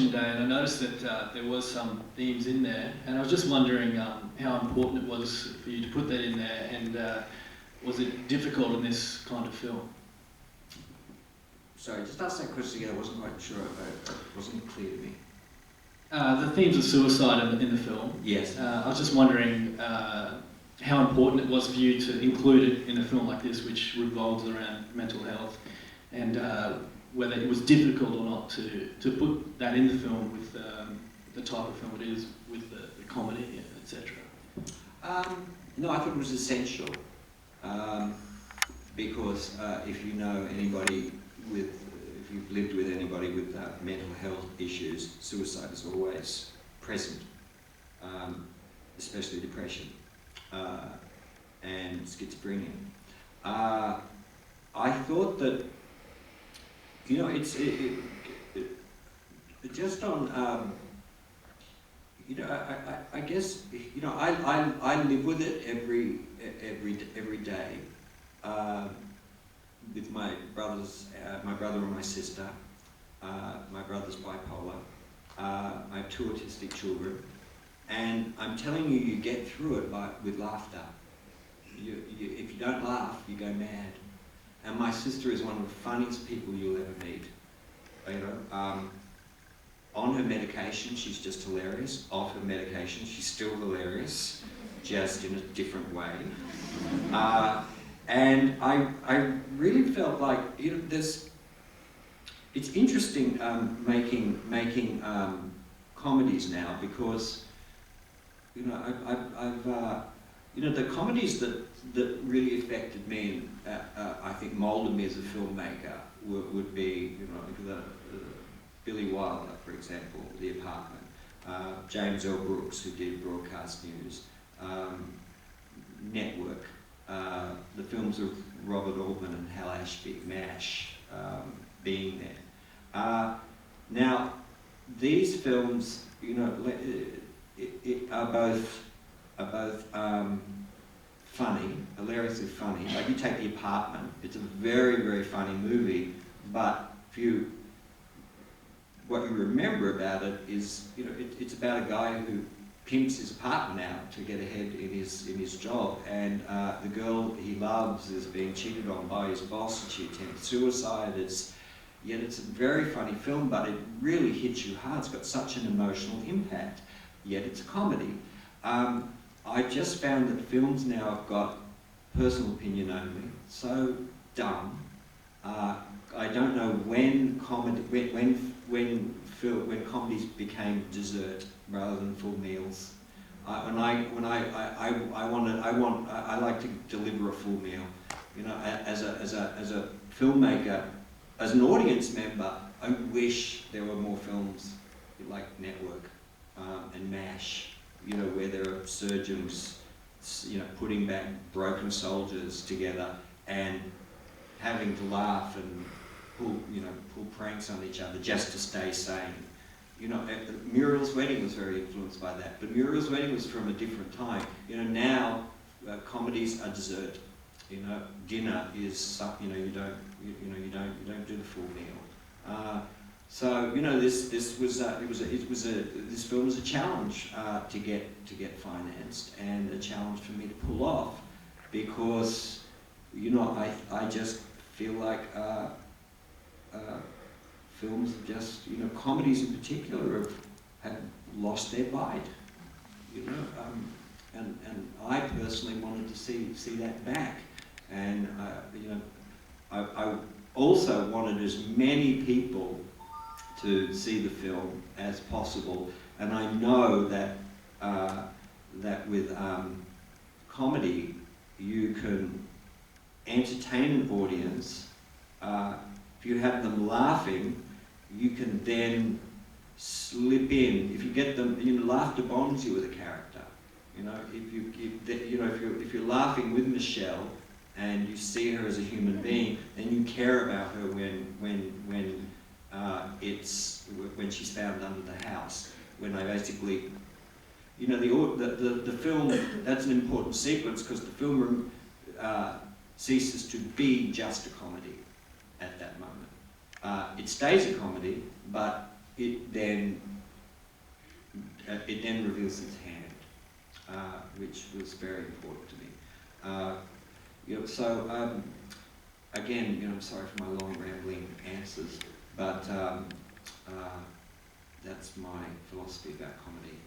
Election Day, and I noticed that there was some themes in there, and I was just wondering how important it was for you to put that in there, and was it difficult in this kind of film? Sorry, just ask that question again. I wasn't quite sure about it. It wasn't clear to me. The themes of suicide in the film. Yes. I was just wondering how important it was for you to include it in a film like this, which revolves around mental health, and whether it was difficult or not to put that in the film with the type of film it is, with the comedy, etc. No, I thought it was essential because if you know anybody if you've lived with anybody with mental health issues, suicide is always present, especially depression and schizophrenia. I thought that, you know, it's just on, you know, I guess, you know, I live with it every day. With my brothers, my brother and my sister. My brother's bipolar. I have 2 autistic children, and I'm telling you, you get through it with laughter. If you don't laugh, you go mad. And my sister is one of the funniest people you'll ever meet. You know, on her medication, she's just hilarious. Off her medication, she's still hilarious, just in a different way. And I really felt like, you know, it's interesting making comedies now, because, you know, I've you know, the comedies that really affected me and I think molded me as a filmmaker would be, you know, the Billy Wilder, for example, The Apartment, James L. Brooks, who did Broadcast News, Network. The films of Robert Altman and Hal Ashby, MASH, being there. Now, these films, you know, are both funny, hilariously funny. Like, you take The Apartment, it's a very, very funny movie, but what you remember about it is, you know, it's about a guy who pimps his apartment out to get ahead in his job, and the girl he loves is being cheated on by his boss, and she attempts suicide. Yet it's a very funny film, but it really hits you hard. It's got such an emotional impact, yet it's a comedy. I just found that films now have got personal opinion only, so dumb. I don't know when comedies became dessert rather than full meals. I like to deliver a full meal. You know, as a filmmaker, as an audience member, I wish there were more films like Network and MASH. You know, where there are surgeons, you know, putting back broken soldiers together and having to laugh and pull pranks on each other just to stay sane. You know, Muriel's Wedding was very influenced by that, but Muriel's Wedding was from a different time. You know, now comedies are dessert. You know, dinner is, you know, you don't do the full meal. So, you know, this film was a challenge to get financed, and a challenge for me to pull off, because, you know, I just feel like films have just, you know, comedies in particular have lost their bite, you know, and I personally wanted to see that back, and you know, I also wanted as many people to see the film as possible, and I know that that with comedy you can entertain an audience. If you have them laughing, you can then slip in. If you get them, you know, laughter bonds you with a character. You know, if you're laughing with Michelle and you see her as a human being, then you care about her when she's found under the house. When I basically, you know, the film, that's an important sequence, because the film ceases to be just a comedy at that moment. It stays a comedy, but it then reveals its hand, which was very important to me. Again, I'm sorry for my long rambling answers, but that's my philosophy about comedy.